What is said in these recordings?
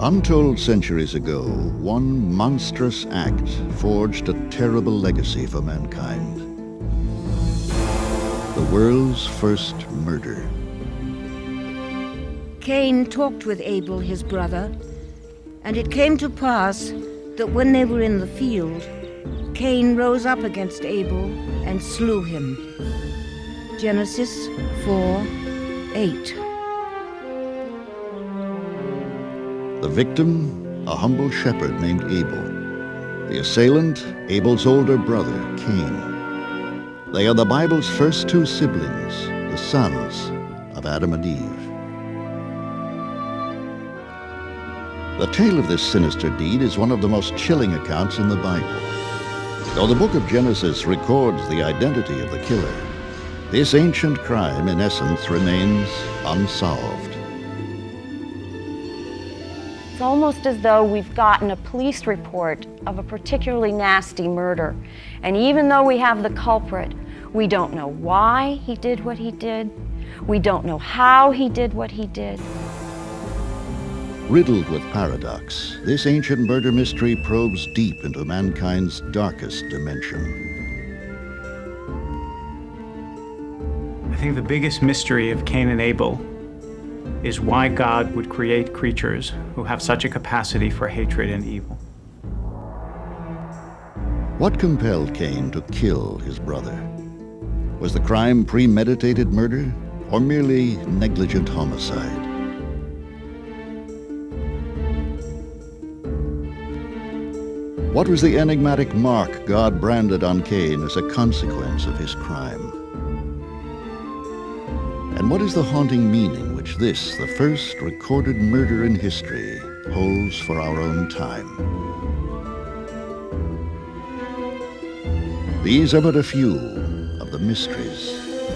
Untold centuries ago, one monstrous act forged a terrible legacy for mankind. The world's first murder. Cain talked with Abel, his brother, and it came to pass that when they were in the field, Cain rose up against Abel and slew him. Genesis 4:8. The victim, a humble shepherd named Abel. The assailant, Abel's older brother, Cain. They are the Bible's first two siblings, the sons of Adam and Eve. The tale of this sinister deed is one of the most chilling accounts in the Bible. Though the book of Genesis records the identity of the killer, this ancient crime, in essence, remains unsolved. It's almost as though we've gotten a police report of a particularly nasty murder. And even though we have the culprit, we don't know why he did what he did. We don't know how he did what he did. Riddled with paradox, this ancient murder mystery probes deep into mankind's darkest dimension. I think the biggest mystery of Cain and Abel is why God would create creatures who have such a capacity for hatred and evil. What compelled Cain to kill his brother? Was the crime premeditated murder or merely negligent homicide? What was the enigmatic mark God branded on Cain as a consequence of his crime? And what is the haunting meaning which this, the first recorded murder in history, holds for our own time? These are but a few of the mysteries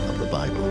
of the Bible.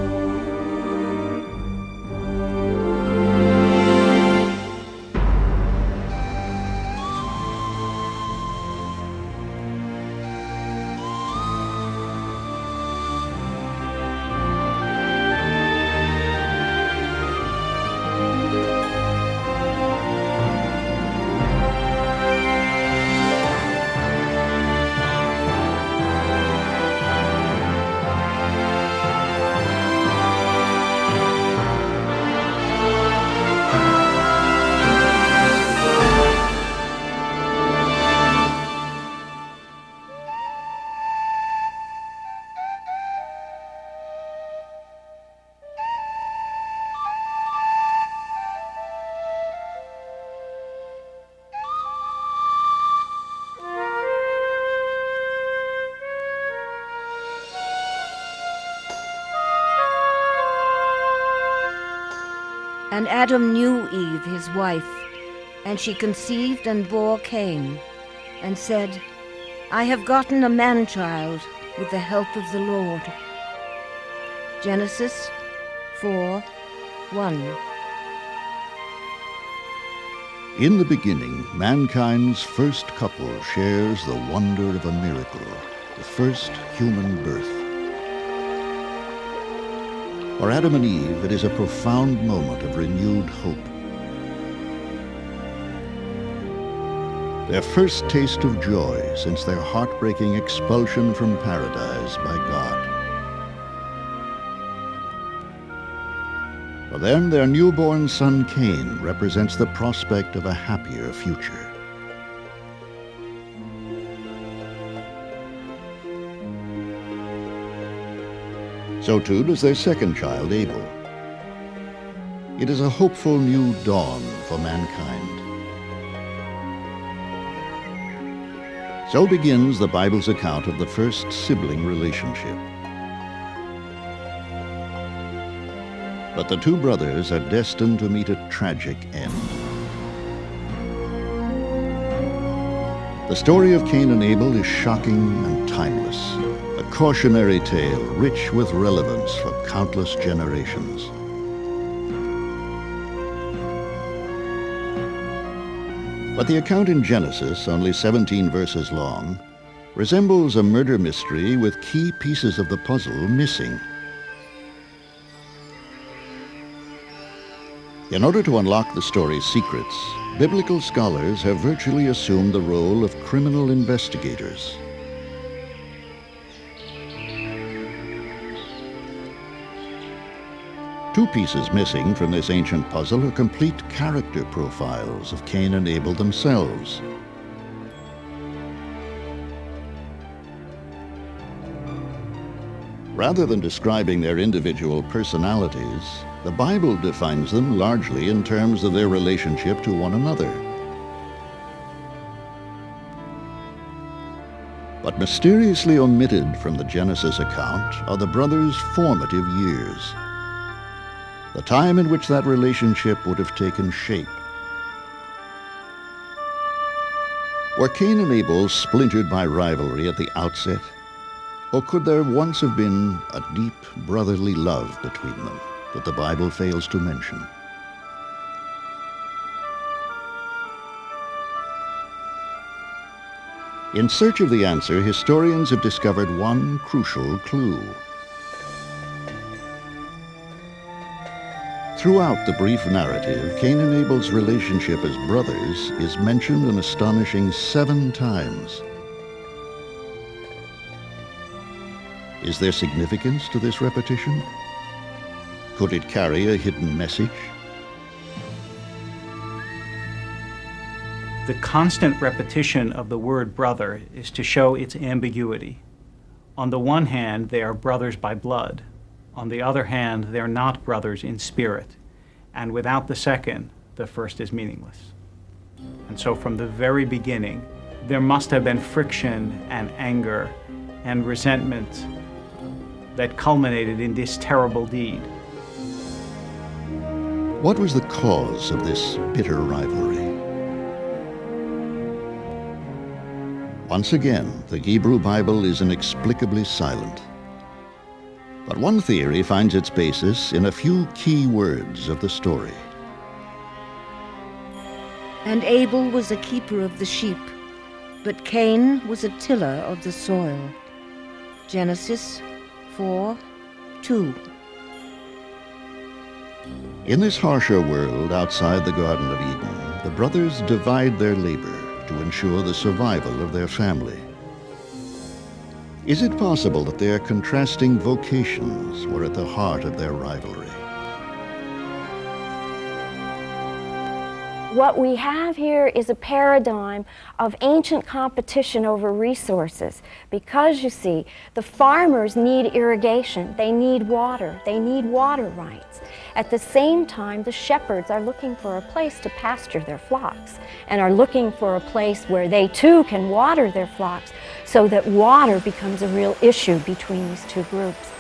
And Adam knew Eve, his wife, and she conceived and bore Cain, and said, I have gotten a man-child with the help of the Lord. Genesis 4:1. In the beginning, mankind's first couple shares the wonder of a miracle, the first human birth. For Adam and Eve, it is a profound moment of renewed hope. Their first taste of joy since their heartbreaking expulsion from paradise by God. For them, their newborn son Cain represents the prospect of a happier future. So too does their second child, Abel. It is a hopeful new dawn for mankind. So begins the Bible's account of the first sibling relationship. But the two brothers are destined to meet a tragic end. The story of Cain and Abel is shocking and timeless. A cautionary tale rich with relevance for countless generations. But the account in Genesis, only 17 verses long, resembles a murder mystery with key pieces of the puzzle missing. In order to unlock the story's secrets, biblical scholars have virtually assumed the role of criminal investigators. Two pieces missing from this ancient puzzle are complete character profiles of Cain and Abel themselves. Rather than describing their individual personalities, the Bible defines them largely in terms of their relationship to one another. But mysteriously omitted from the Genesis account are the brothers' formative years, the time in which that relationship would have taken shape. Were Cain and Abel splintered by rivalry at the outset? Or could there once have been a deep brotherly love between them that the Bible fails to mention? In search of the answer, historians have discovered one crucial clue. Throughout the brief narrative, Cain and Abel's relationship as brothers is mentioned an astonishing 7 times. Is there significance to this repetition? Could it carry a hidden message? The constant repetition of the word brother is to show its ambiguity. On the one hand, they are brothers by blood. On the other hand, they're not brothers in spirit. And without the second, the first is meaningless. And so from the very beginning, there must have been friction and anger and resentment that culminated in this terrible deed. What was the cause of this bitter rivalry? Once again, the Hebrew Bible is inexplicably silent. But one theory finds its basis in a few key words of the story. And Abel was a keeper of the sheep, but Cain was a tiller of the soil. Genesis 4:2. In this harsher world outside the Garden of Eden, the brothers divide their labor to ensure the survival of their family. Is it possible that their contrasting vocations were at the heart of their rivalry? What we have here is a paradigm of ancient competition over resources because, you see, the farmers need irrigation, they need water rights. At the same time, the shepherds are looking for a place to pasture their flocks and are looking for a place where they too can water their flocks so that water becomes a real issue between these two groups.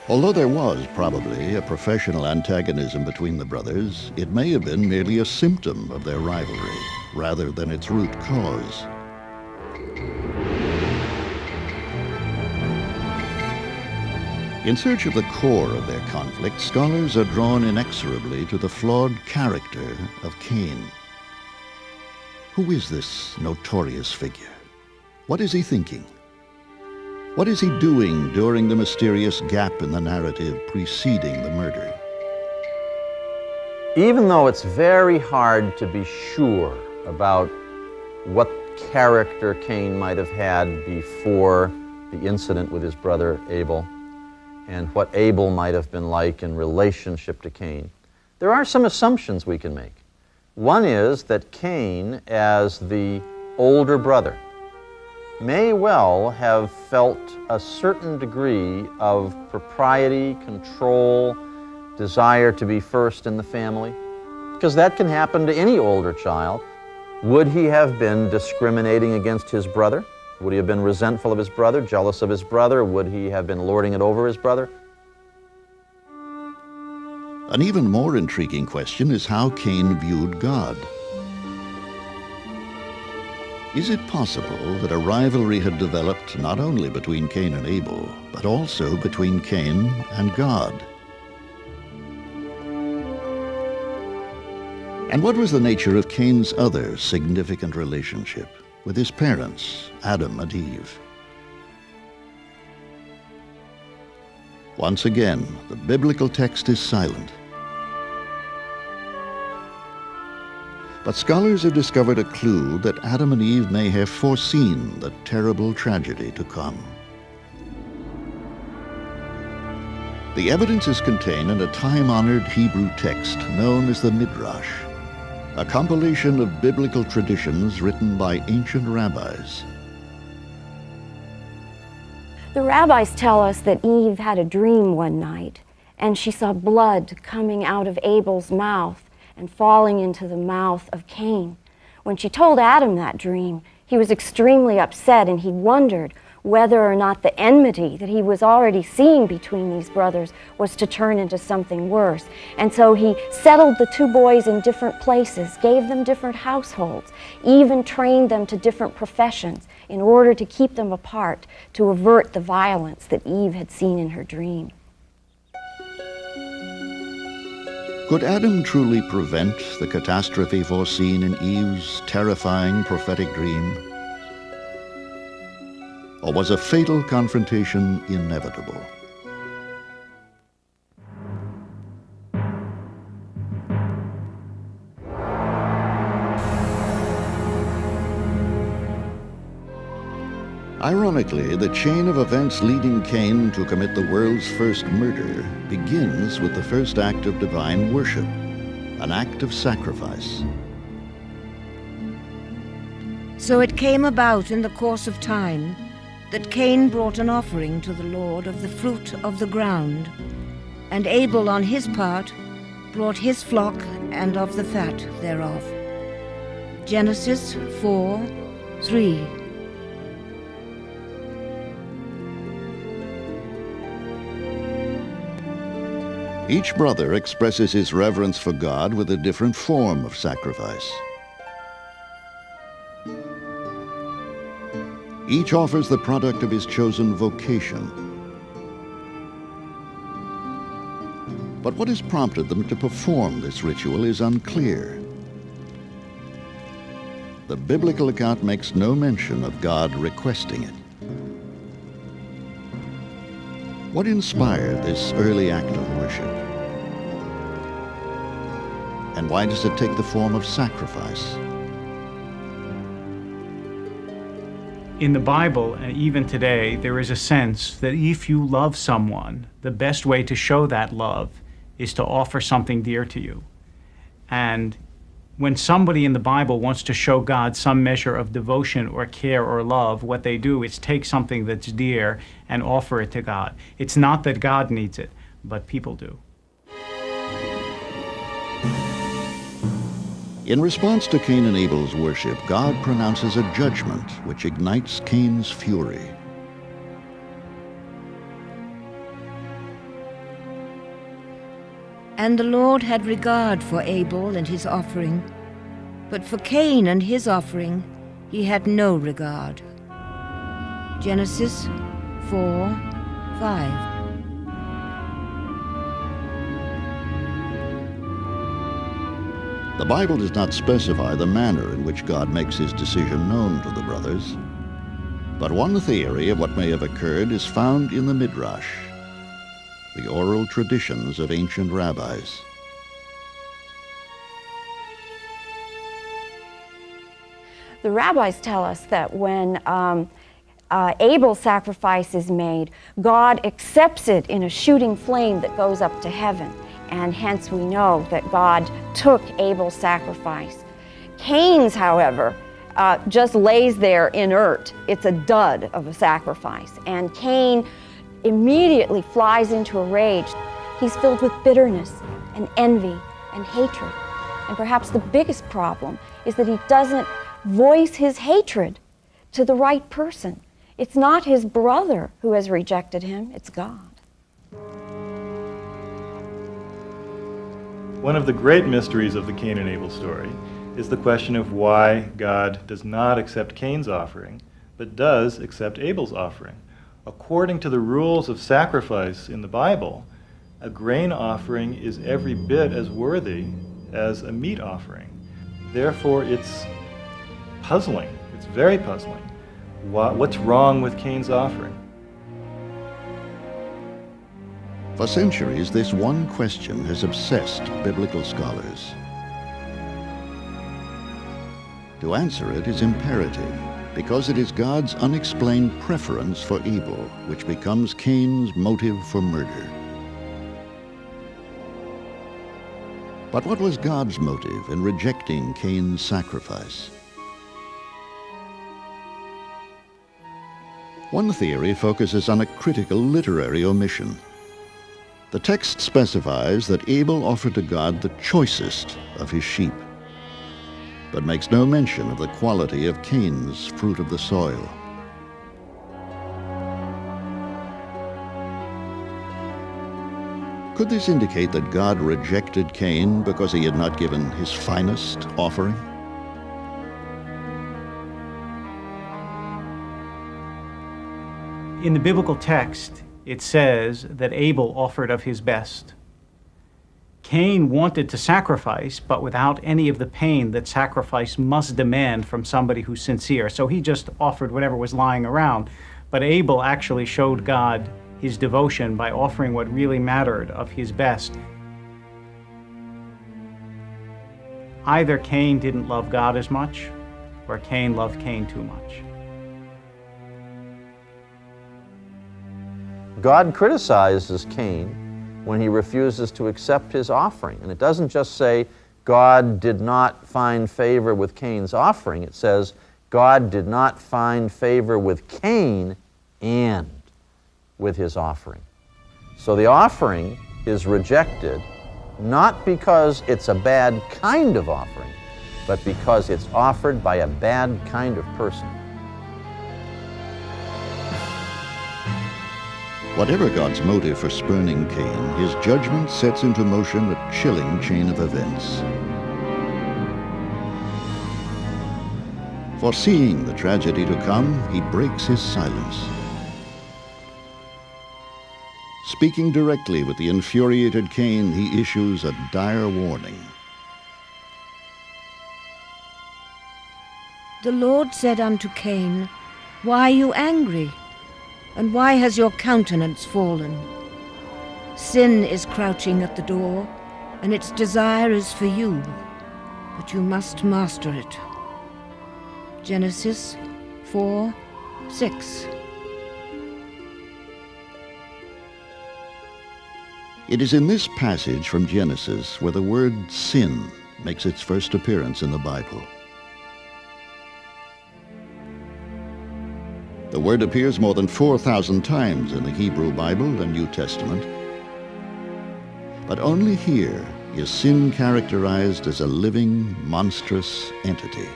Although there was probably a professional antagonism between the brothers, it may have been merely a symptom of their rivalry, rather than its root cause. In search of the core of their conflict, scholars are drawn inexorably to the flawed character of Cain. Who is this notorious figure? What is he thinking? What is he doing during the mysterious gap in the narrative preceding the murder? Even though it's very hard to be sure about what character Cain might have had before the incident with his brother Abel, and what Abel might have been like in relationship to Cain, there are some assumptions we can make. One is that Cain, as the older brother, may well have felt a certain degree of propriety, control, desire to be first in the family, because that can happen to any older child. Would he have been discriminating against his brother? Would he have been resentful of his brother, jealous of his brother? Would he have been lording it over his brother? An even more intriguing question is how Cain viewed God. Is it possible that a rivalry had developed not only between Cain and Abel, but also between Cain and God? And what was the nature of Cain's other significant relationship with his parents, Adam and Eve? Once again, the biblical text is silent, But scholars have discovered a clue that Adam and Eve may have foreseen the terrible tragedy to come. The evidence is contained in a time-honored Hebrew text known as the Midrash, a compilation of biblical traditions written by ancient rabbis. The rabbis tell us that Eve had a dream one night, and she saw blood coming out of Abel's mouth and falling into the mouth of Cain. When she told Adam that dream, he was extremely upset, and he wondered whether or not the enmity that he was already seeing between these brothers was to turn into something worse. And so he settled the two boys in different places, gave them different households, even trained them to different professions in order to keep them apart, to avert the violence that Eve had seen in her dream. Could Adam truly prevent the catastrophe foreseen in Eve's terrifying prophetic dream? Or was a fatal confrontation inevitable? Ironically, the chain of events leading Cain to commit the world's first murder begins with the first act of divine worship, an act of sacrifice. So it came about in the course of time that Cain brought an offering to the Lord of the fruit of the ground, and Abel on his part brought his flock and of the fat thereof. Genesis 4:3. Each brother expresses his reverence for God with a different form of sacrifice. Each offers the product of his chosen vocation. But what has prompted them to perform this ritual is unclear. The biblical account makes no mention of God requesting it. What inspired this early act of worship? And why does it take the form of sacrifice? In the Bible, and even today, there is a sense that if you love someone, the best way to show that love is to offer something dear to you. And when somebody in the Bible wants to show God some measure of devotion or care or love, what they do is take something that's dear and offer it to God. It's not that God needs it, but people do. In response to Cain and Abel's worship, God pronounces a judgment which ignites Cain's fury. And the Lord had regard for Abel and his offering, but for Cain and his offering he had no regard. Genesis 4:5. The Bible does not specify the manner in which God makes his decision known to the brothers, but one theory of what may have occurred is found in the Midrash, the oral traditions of ancient rabbis. The rabbis tell us that when Abel's sacrifice is made, God accepts it in a shooting flame that goes up to heaven. And hence we know that God took Abel's sacrifice. Cain's, however, just lays there inert. It's a dud of a sacrifice. And Cain immediately flies into a rage. He's filled with bitterness and envy and hatred. And perhaps the biggest problem is that he doesn't voice his hatred to the right person. It's not his brother who has rejected him, it's God. One of the great mysteries of the Cain and Abel story is the question of why God does not accept Cain's offering, but does accept Abel's offering. According to the rules of sacrifice in the Bible, a grain offering is every bit as worthy as a meat offering. Therefore, it's puzzling. It's very puzzling. What's wrong with Cain's offering? For centuries, this one question has obsessed biblical scholars. To answer it is imperative, because it is God's unexplained preference for evil which becomes Cain's motive for murder. But what was God's motive in rejecting Cain's sacrifice? One theory focuses on a critical literary omission. The text specifies that Abel offered to God the choicest of his sheep, but makes no mention of the quality of Cain's fruit of the soil. Could this indicate that God rejected Cain because he had not given his finest offering? In the biblical text, it says that Abel offered of his best. Cain wanted to sacrifice, but without any of the pain that sacrifice must demand from somebody who's sincere. So he just offered whatever was lying around. But Abel actually showed God his devotion by offering what really mattered of his best. Either Cain didn't love God as much, or Cain loved Cain too much. God criticizes Cain when he refuses to accept his offering. And it doesn't just say God did not find favor with Cain's offering. It says God did not find favor with Cain and with his offering. So the offering is rejected not because it's a bad kind of offering, but because it's offered by a bad kind of person. Whatever God's motive for spurning Cain, his judgment sets into motion a chilling chain of events. Foreseeing the tragedy to come, he breaks his silence. Speaking directly with the infuriated Cain, he issues a dire warning. The Lord said unto Cain, Why are you angry? And why has your countenance fallen? Sin is crouching at the door, and its desire is for you, but you must master it. Genesis 4:6. It is in this passage from Genesis where the word sin makes its first appearance in the Bible. The word appears more than 4,000 times in the Hebrew Bible and New Testament. But only here is sin characterized as a living, monstrous entity.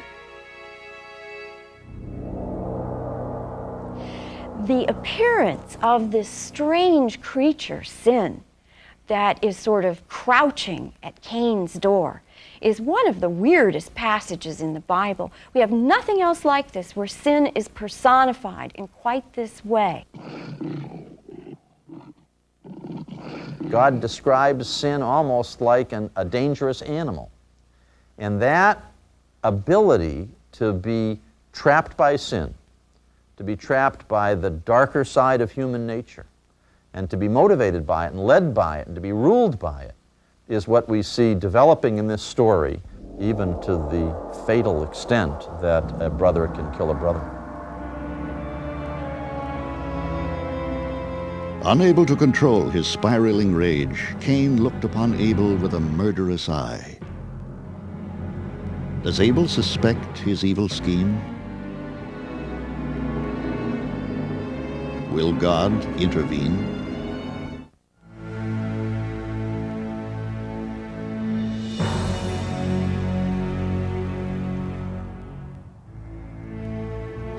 The appearance of this strange creature, sin, that is sort of crouching at Cain's door is one of the weirdest passages in the Bible. We have nothing else like this where sin is personified in quite this way. God describes sin almost like a dangerous animal. And that ability to be trapped by sin, to be trapped by the darker side of human nature, and to be motivated by it and led by it and to be ruled by it, is what we see developing in this story, even to the fatal extent that a brother can kill a brother. Unable to control his spiraling rage, Cain looked upon Abel with a murderous eye. Does Abel suspect his evil scheme? Will God intervene?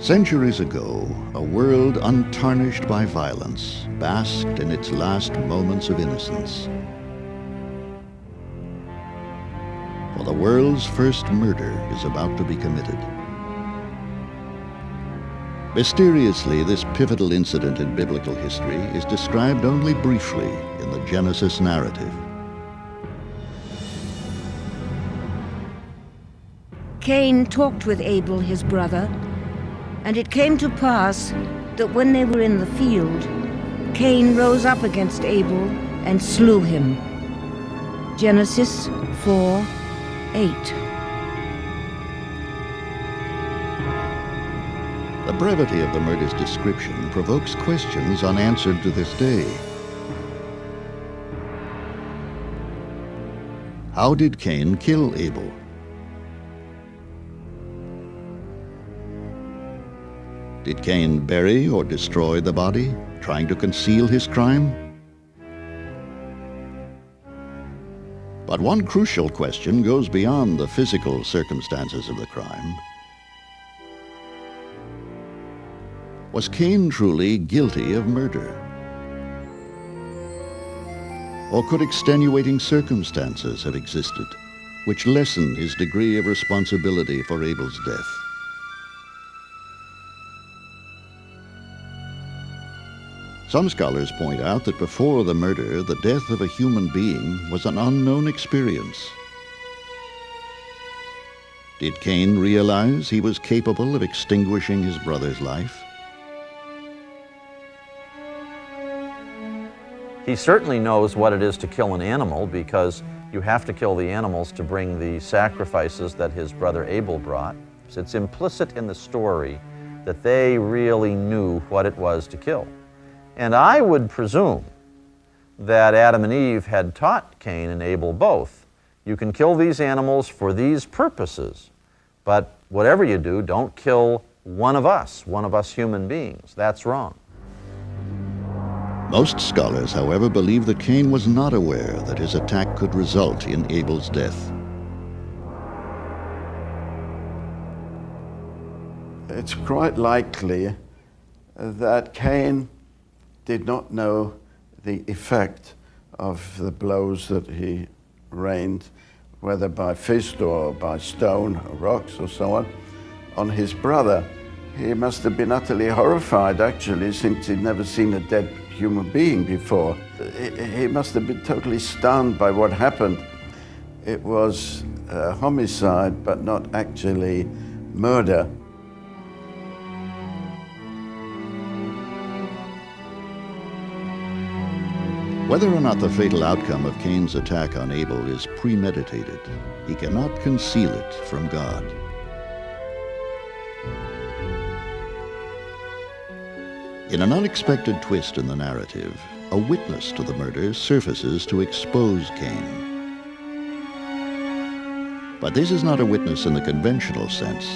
Centuries ago, a world untarnished by violence basked in its last moments of innocence. For the world's first murder is about to be committed. Mysteriously, this pivotal incident in biblical history is described only briefly in the Genesis narrative. Cain talked with Abel his brother, and it came to pass that when they were in the field, Cain rose up against Abel and slew him. Genesis 4:8. The brevity of the murder's description provokes questions unanswered to this day. How did Cain kill Abel? Did Cain bury or destroy the body, trying to conceal his crime? But one crucial question goes beyond the physical circumstances of the crime. Was Cain truly guilty of murder? Or could extenuating circumstances have existed which lessened his degree of responsibility for Abel's death? Some scholars point out that before the murder, the death of a human being was an unknown experience. Did Cain realize he was capable of extinguishing his brother's life? He certainly knows what it is to kill an animal, because you have to kill the animals to bring the sacrifices that his brother Abel brought. So it's implicit in the story that they really knew what it was to kill. And I would presume that Adam and Eve had taught Cain and Abel both. You can kill these animals for these purposes, but whatever you do, don't kill one of us human beings. That's wrong. Most scholars, however, believe that Cain was not aware that his attack could result in Abel's death. It's quite likely that Cain did not know the effect of the blows that he rained, whether by fist or by stone or rocks or so on his brother. He must have been utterly horrified, actually, since he'd never seen a dead human being before. He must have been totally stunned by what happened. It was a homicide, but not actually murder. Whether or not the fatal outcome of Cain's attack on Abel is premeditated, he cannot conceal it from God. In an unexpected twist in the narrative, a witness to the murder surfaces to expose Cain. But this is not a witness in the conventional sense.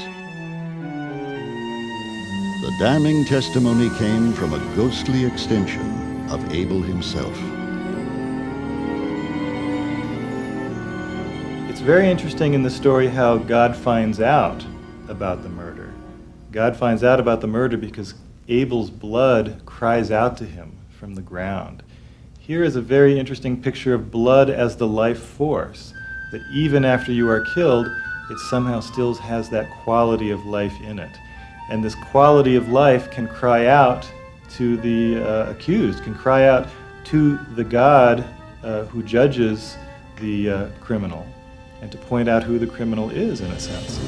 The damning testimony came from a ghostly extension of Abel himself. It's very interesting in the story how God finds out about the murder. God finds out about the murder because Abel's blood cries out to him from the ground. Here is a very interesting picture of blood as the life force, that even after you are killed, it somehow still has that quality of life in it. And this quality of life can cry out to the accused, can cry out to the God who judges the criminal, and to point out who the criminal is, in a sense.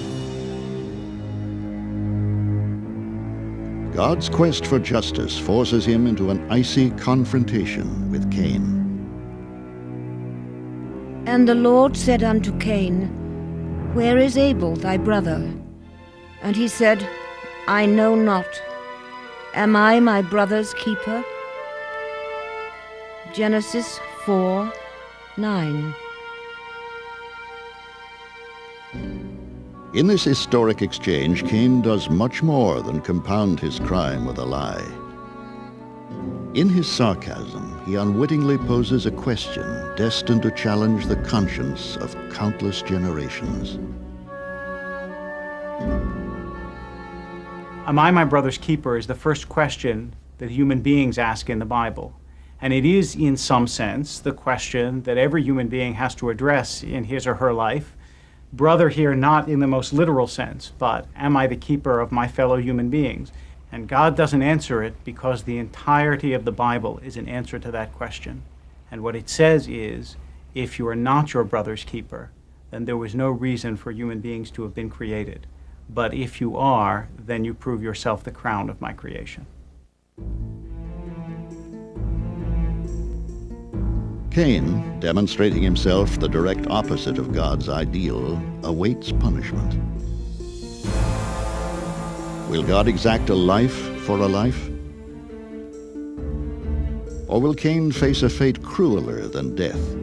God's quest for justice forces him into an icy confrontation with Cain. And the Lord said unto Cain, Where is Abel thy brother? And he said, I know not. Am I my brother's keeper? Genesis 4:9. In this historic exchange, Cain does much more than compound his crime with a lie. In his sarcasm, he unwittingly poses a question destined to challenge the conscience of countless generations. Am I my brother's keeper is the first question that human beings ask in the Bible. And it is, in some sense, the question that every human being has to address in his or her life. Brother here, not in the most literal sense, but am I the keeper of my fellow human beings? And God doesn't answer it because the entirety of the Bible is an answer to that question. And what it says is, if you are not your brother's keeper, then there was no reason for human beings to have been created. But if you are, then you prove yourself the crown of my creation. Cain, demonstrating himself the direct opposite of God's ideal, awaits punishment. Will God exact a life for a life? Or will Cain face a fate crueler than death?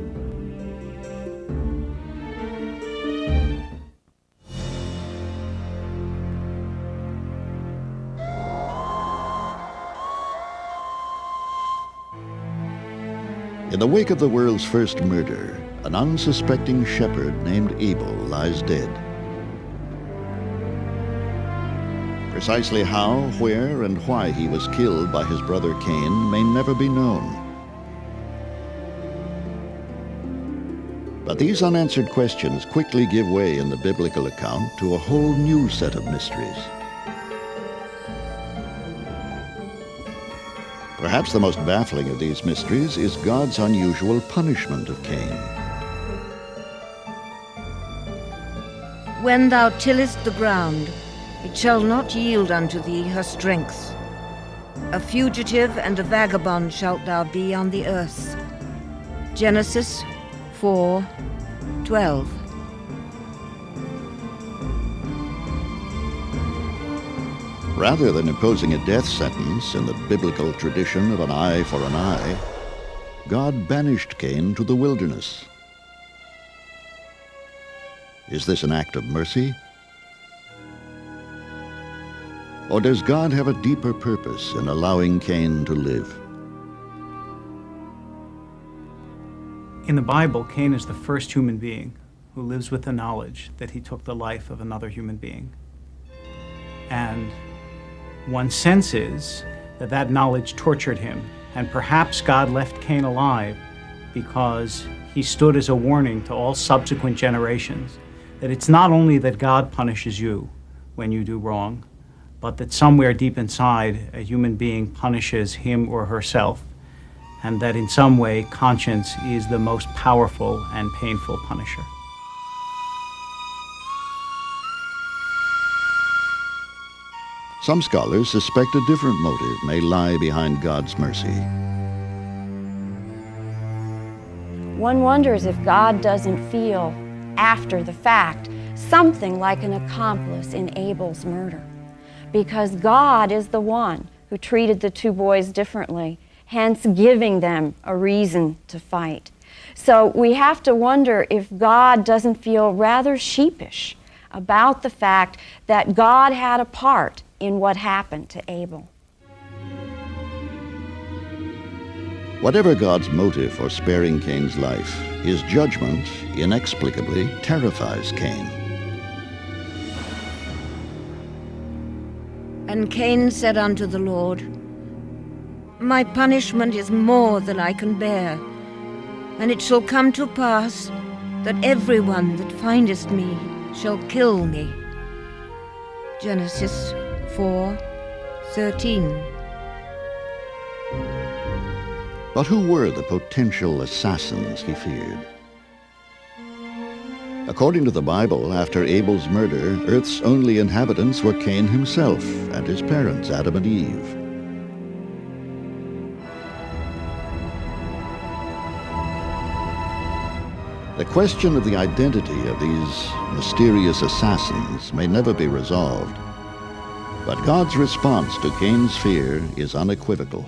In the wake of the world's first murder, an unsuspecting shepherd named Abel lies dead. Precisely how, where, and why he was killed by his brother Cain may never be known. But these unanswered questions quickly give way in the biblical account to a whole new set of mysteries. Perhaps the most baffling of these mysteries is God's unusual punishment of Cain. When thou tillest the ground, it shall not yield unto thee her strength. A fugitive and a vagabond shalt thou be on the earth. Genesis 4:12. Rather than imposing a death sentence in the biblical tradition of an eye for an eye, God banished Cain to the wilderness. Is this an act of mercy? Or does God have a deeper purpose in allowing Cain to live? In the Bible, Cain is the first human being who lives with the knowledge that he took the life of another human being. And one senses that that knowledge tortured him, and perhaps God left Cain alive because he stood as a warning to all subsequent generations that it's not only that God punishes you when you do wrong, but that somewhere deep inside a human being punishes him or herself, and that in some way conscience is the most powerful and painful punisher. Some scholars suspect a different motive may lie behind God's mercy. One wonders if God doesn't feel, after the fact, something like an accomplice in Abel's murder, because God is the one who treated the two boys differently, hence giving them a reason to fight. So we have to wonder if God doesn't feel rather sheepish about the fact that God had a part in what happened to Abel. Whatever God's motive for sparing Cain's life, his judgment inexplicably terrifies Cain. And Cain said unto the Lord, My punishment is more than I can bear, and it shall come to pass that everyone that findeth me shall kill me. Genesis 4:13. But who were the potential assassins he feared? According to the Bible, after Abel's murder, Earth's only inhabitants were Cain himself and his parents, Adam and Eve. The question of the identity of these mysterious assassins may never be resolved, but God's response to Cain's fear is unequivocal.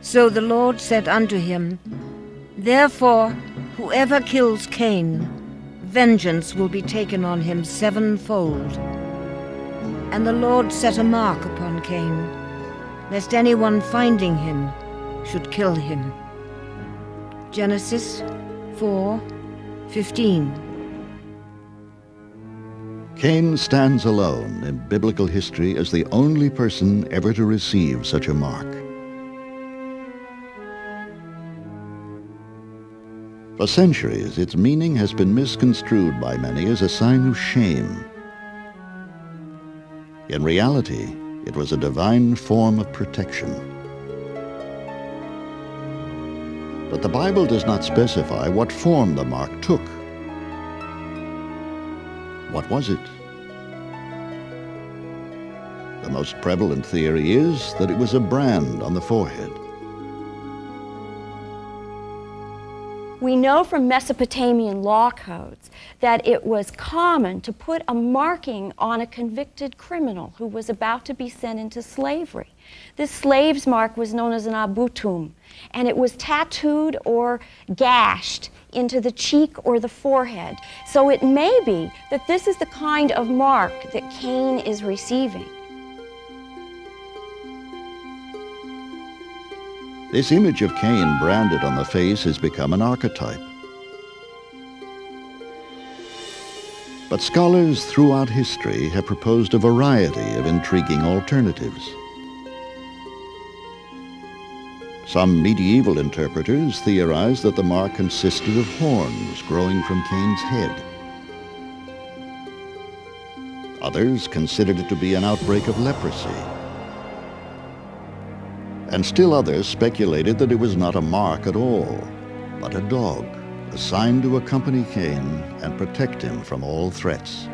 So the Lord said unto him, Therefore, whoever kills Cain, vengeance will be taken on him sevenfold. And the Lord set a mark upon Cain, lest anyone finding him should kill him. Genesis 4:15. Cain stands alone in biblical history as the only person ever to receive such a mark. For centuries, its meaning has been misconstrued by many as a sign of shame. In reality, it was a divine form of protection. But the Bible does not specify what form the mark took. What was it? The most prevalent theory is that it was a brand on the forehead. We know from Mesopotamian law codes that it was common to put a marking on a convicted criminal who was about to be sent into slavery. This slave's mark was known as an abutum, and it was tattooed or gashed into the cheek or the forehead. So it may be that this is the kind of mark that Cain is receiving. This image of Cain branded on the face has become an archetype. But scholars throughout history have proposed a variety of intriguing alternatives. Some medieval interpreters theorized that the mark consisted of horns growing from Cain's head. Others considered it to be an outbreak of leprosy. And still others speculated that it was not a mark at all, but a dog assigned to accompany Cain and protect him from all threats.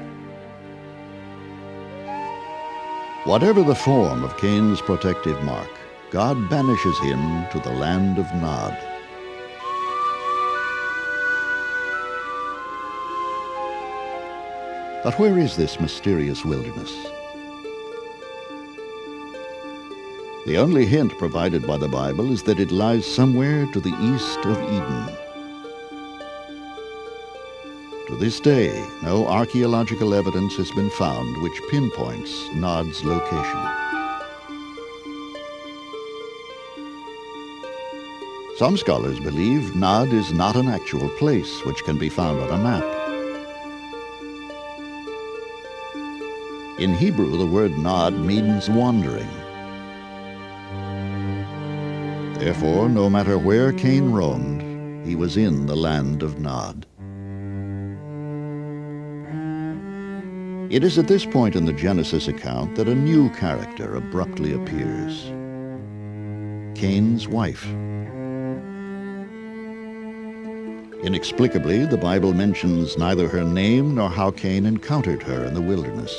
Whatever the form of Cain's protective mark, God banishes him to the land of Nod. But where is this mysterious wilderness? The only hint provided by the Bible is that it lies somewhere to the east of Eden. To this day, no archaeological evidence has been found which pinpoints Nod's location. Some scholars believe Nod is not an actual place which can be found on a map. In Hebrew, the word Nod means wandering. Therefore, no matter where Cain roamed, he was in the land of Nod. It is at this point in the Genesis account that a new character abruptly appears: Cain's wife. Inexplicably, the Bible mentions neither her name nor how Cain encountered her in the wilderness.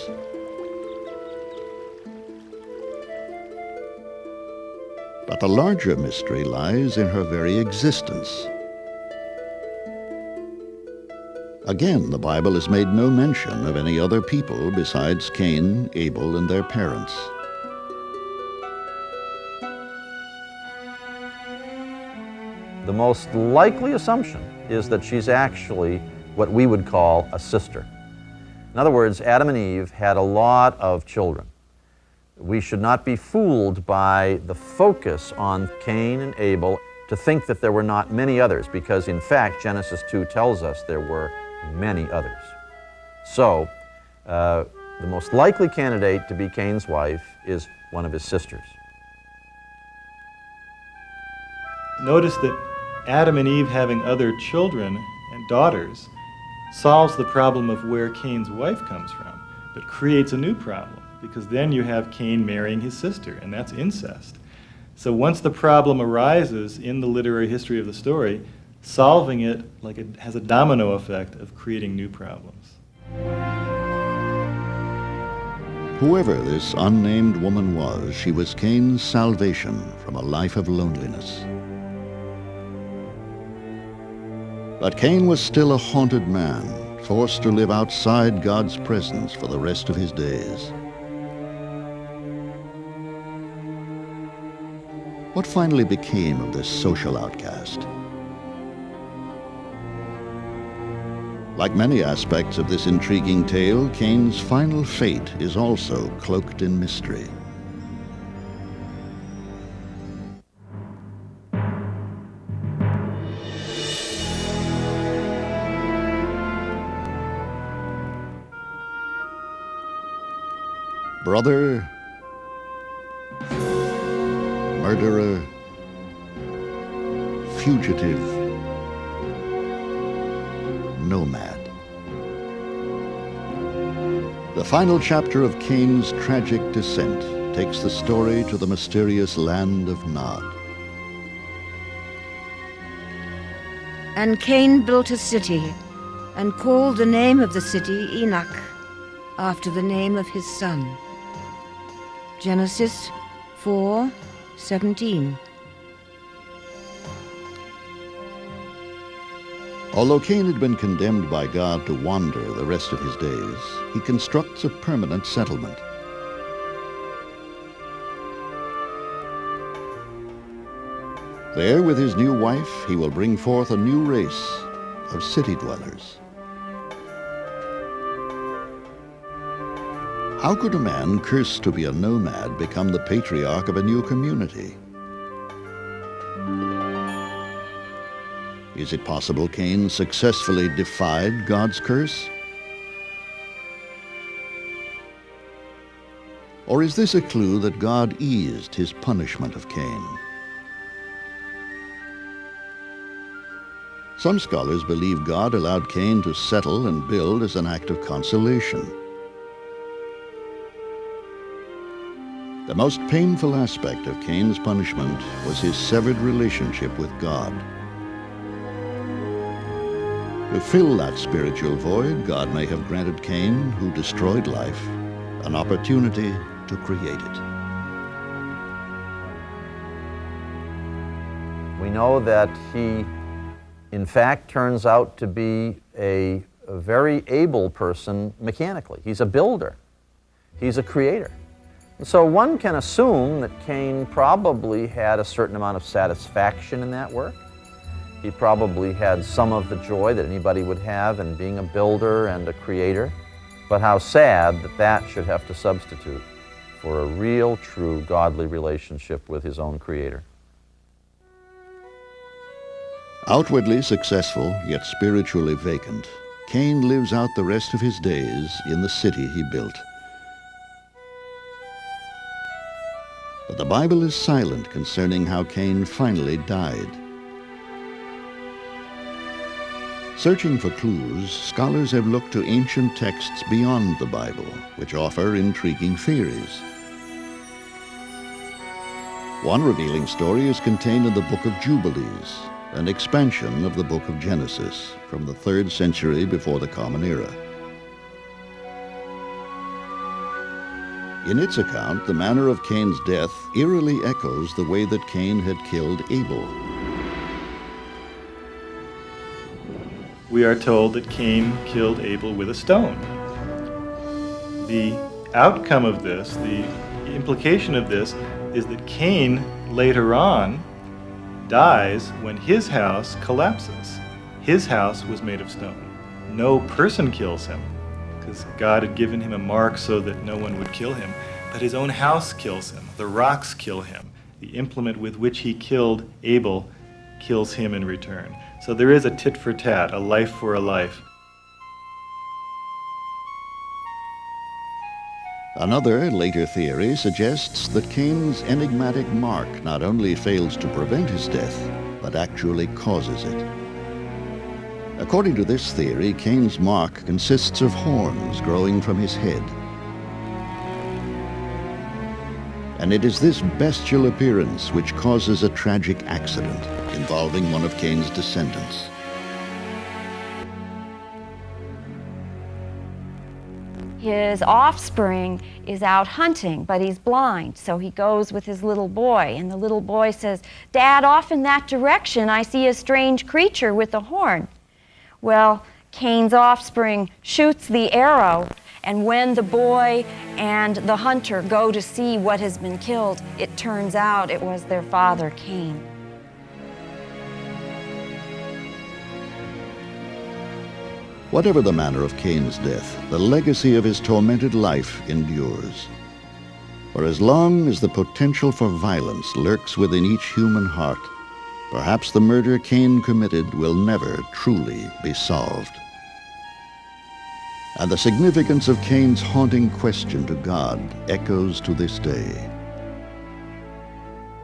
But the larger mystery lies in her very existence. Again, the Bible has made no mention of any other people besides Cain, Abel, and their parents. The most likely assumption is that she's actually what we would call a sister. In other words, Adam and Eve had a lot of children. We should not be fooled by the focus on Cain and Abel to think that there were not many others, because in fact Genesis 2 tells us there were many others. So, the most likely candidate to be Cain's wife is one of his sisters. Notice that Adam and Eve having other children and daughters solves the problem of where Cain's wife comes from, but creates a new problem, because then you have Cain marrying his sister, and that's incest. So once the problem arises in the literary history of the story, solving it like it has a domino effect of creating new problems. Whoever this unnamed woman was, she was Cain's salvation from a life of loneliness. But Cain was still a haunted man, forced to live outside God's presence for the rest of his days. What finally became of this social outcast? Like many aspects of this intriguing tale, Cain's final fate is also cloaked in mystery. Brother, murderer, fugitive, nomad. The final chapter of Cain's tragic descent takes the story to the mysterious land of Nod. And Cain built a city, and called the name of the city Enoch, after the name of his son. Genesis 4:17. Although Cain had been condemned by God to wander the rest of his days, he constructs a permanent settlement. There, with his new wife, he will bring forth a new race of city dwellers. How could a man cursed to be a nomad become the patriarch of a new community? Is it possible Cain successfully defied God's curse? Or is this a clue that God eased his punishment of Cain? Some scholars believe God allowed Cain to settle and build as an act of consolation. The most painful aspect of Cain's punishment was his severed relationship with God. To fill that spiritual void, God may have granted Cain, who destroyed life, an opportunity to create it. We know that he, in fact, turns out to be a very able person mechanically. He's a builder. He's a creator. So one can assume that Cain probably had a certain amount of satisfaction in that work. He probably had some of the joy that anybody would have in being a builder and a creator. But how sad that that should have to substitute for a real, true, godly relationship with his own Creator. Outwardly successful, yet spiritually vacant, Cain lives out the rest of his days in the city he built. But the Bible is silent concerning how Cain finally died. Searching for clues, scholars have looked to ancient texts beyond the Bible, which offer intriguing theories. One revealing story is contained in the Book of Jubilees, an expansion of the Book of Genesis from the 3rd century before the Common Era. In its account, the manner of Cain's death eerily echoes the way that Cain had killed Abel. We are told that Cain killed Abel with a stone. The outcome of this, the implication of this, is that Cain later on dies when his house collapses. His house was made of stone. No person kills him, because God had given him a mark so that no one would kill him, but his own house kills him. The rocks kill him. The implement with which he killed Abel kills him in return. So there is a tit for tat, a life for a life. Another, later theory suggests that Cain's enigmatic mark not only fails to prevent his death, but actually causes it. According to this theory, Cain's mark consists of horns growing from his head. And it is this bestial appearance which causes a tragic accident involving one of Cain's descendants. His offspring is out hunting, but he's blind, so he goes with his little boy, and the little boy says, "Dad, off in that direction I see a strange creature with a horn." Well, Cain's offspring shoots the arrow, and when the boy and the hunter go to see what has been killed, it turns out it was their father, Cain. Whatever the manner of Cain's death, the legacy of his tormented life endures. For as long as the potential for violence lurks within each human heart, perhaps the murder Cain committed will never truly be solved. And the significance of Cain's haunting question to God echoes to this day.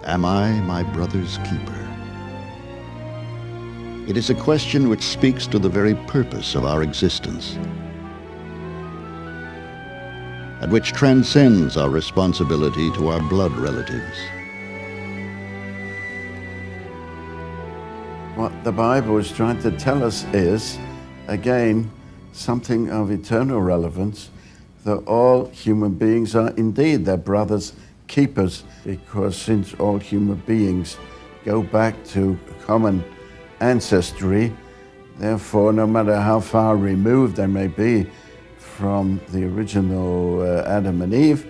Am I my brother's keeper? It is a question which speaks to the very purpose of our existence, and which transcends our responsibility to our blood relatives. What the Bible is trying to tell us is, again, something of eternal relevance, that all human beings are indeed their brother's keepers, because since all human beings go back to common ancestry, Therefore, no matter how far removed they may be from the original Adam and Eve,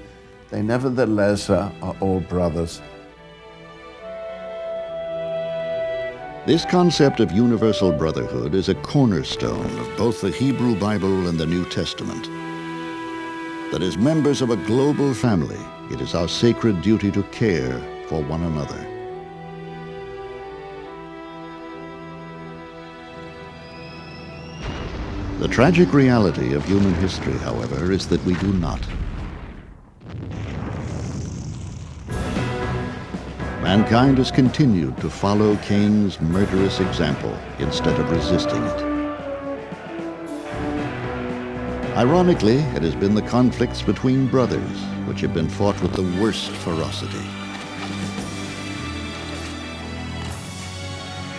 they nevertheless are all brothers. This concept of universal brotherhood is a cornerstone of both the Hebrew Bible and the New Testament. That as members of a global family, it is our sacred duty to care for one another. The tragic reality of human history, however, is that we do not. Mankind has continued to follow Cain's murderous example instead of resisting it. Ironically, it has been the conflicts between brothers which have been fought with the worst ferocity.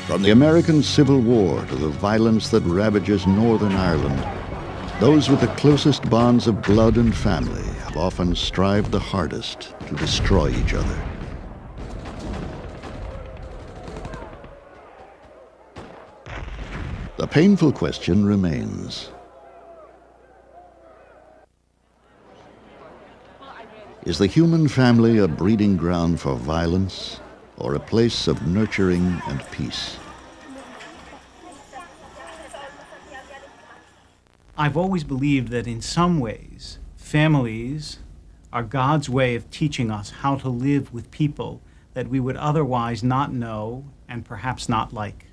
From the American Civil War to the violence that ravages Northern Ireland, those with the closest bonds of blood and family have often strived the hardest to destroy each other. The painful question remains. Is the human family a breeding ground for violence or a place of nurturing and peace? I've always believed that in some ways, families are God's way of teaching us how to live with people that we would otherwise not know and perhaps not like.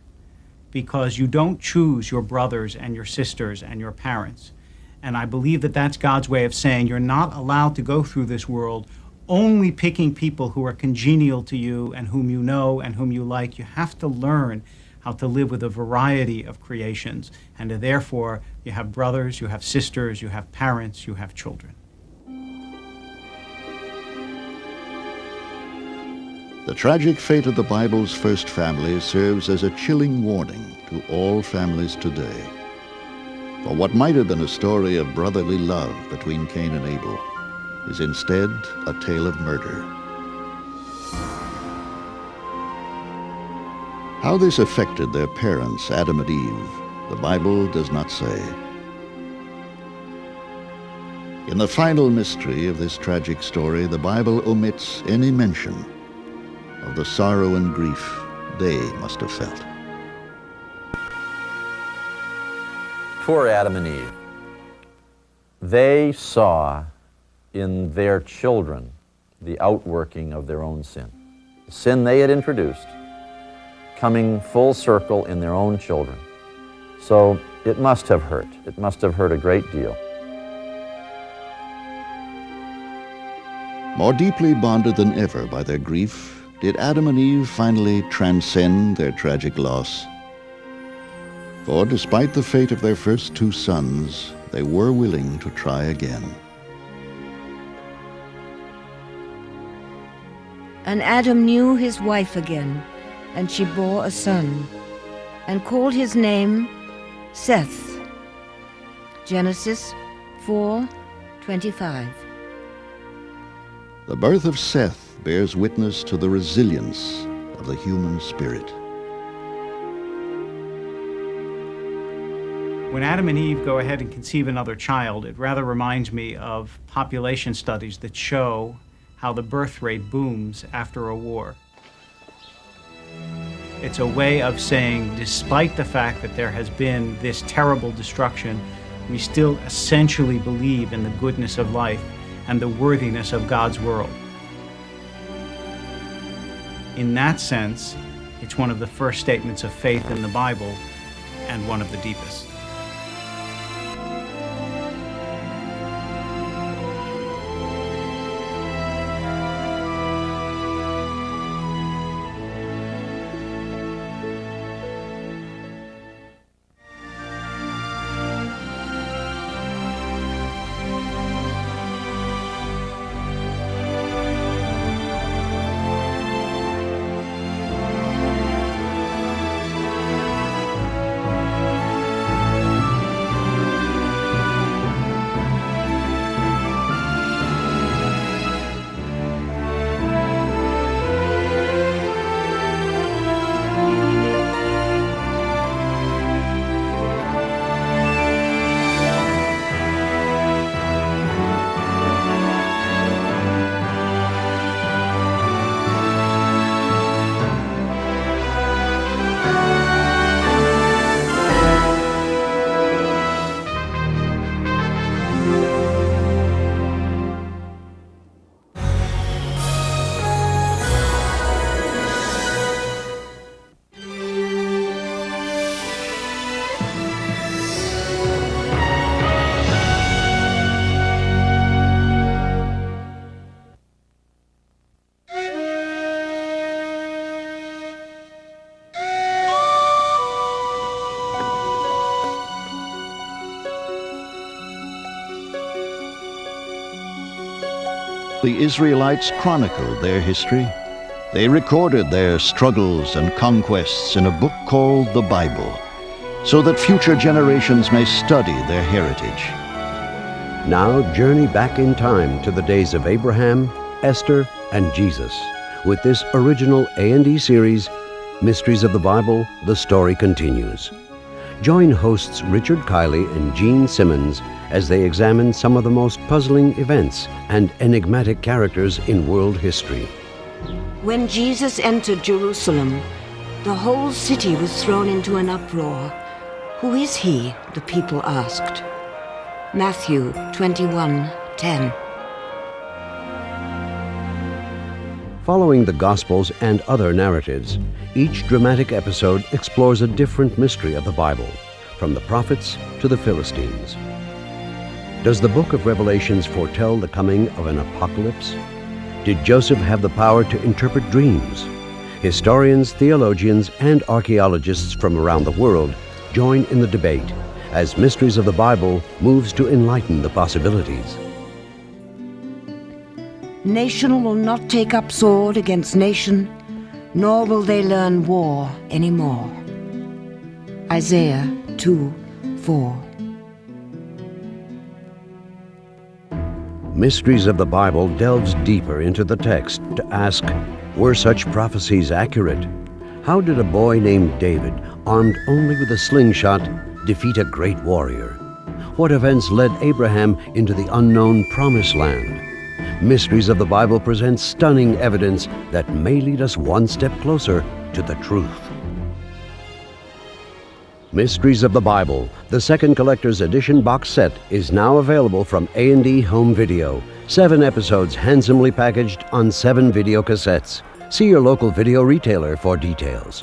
Because you don't choose your brothers and your sisters and your parents. And I believe that that's God's way of saying you're not allowed to go through this world only picking people who are congenial to you and whom you know and whom you like. You have to learn how to live with a variety of creations. And therefore, you have brothers, you have sisters, you have parents, you have children. The tragic fate of the Bible's first family serves as a chilling warning to all families today. For what might have been a story of brotherly love between Cain and Abel is instead a tale of murder. How this affected their parents, Adam and Eve, the Bible does not say. In the final mystery of this tragic story, the Bible omits any mention of the sorrow and grief they must have felt. Poor Adam and Eve. They saw in their children the outworking of their own sin. The sin they had introduced, coming full circle in their own children. So it must have hurt. It must have hurt a great deal. More deeply bonded than ever by their grief, did Adam and Eve finally transcend their tragic loss? For despite the fate of their first two sons, they were willing to try again. And Adam knew his wife again, and she bore a son, and called his name Seth. Genesis 4:25. The birth of Seth bears witness to the resilience of the human spirit. When Adam and Eve go ahead and conceive another child, it rather reminds me of population studies that show how the birth rate booms after a war. It's a way of saying, despite the fact that there has been this terrible destruction, we still essentially believe in the goodness of life and the worthiness of God's world. In that sense, it's one of the first statements of faith in the Bible and one of the deepest. The Israelites chronicled their history. They recorded their struggles and conquests in a book called the Bible, so that future generations may study their heritage. Now journey back in time to the days of Abraham, Esther, and Jesus with this original A&E series, Mysteries of the Bible, The Story Continues. Join hosts Richard Kiley and Gene Simmons as they examine some of the most puzzling events and enigmatic characters in world history. When Jesus entered Jerusalem, the whole city was thrown into an uproar. "Who is he?" the people asked. Matthew 21:10. Following the Gospels and other narratives, each dramatic episode explores a different mystery of the Bible, from the prophets to the Philistines. Does the book of Revelations foretell the coming of an apocalypse? Did Joseph have the power to interpret dreams? Historians, theologians, and archaeologists from around the world join in the debate as Mysteries of the Bible moves to enlighten the possibilities. Nation will not take up sword against nation, nor will they learn war anymore. Isaiah 2:4. Mysteries of the Bible delves deeper into the text to ask, were such prophecies accurate? How did a boy named David, armed only with a slingshot, defeat a great warrior? What events led Abraham into the unknown Promised Land? Mysteries of the Bible present stunning evidence that may lead us one step closer to the truth. Mysteries of the Bible, the second collector's edition box set, is now available from A&E Home Video. 7 episodes handsomely packaged on 7 video cassettes. See your local video retailer for details.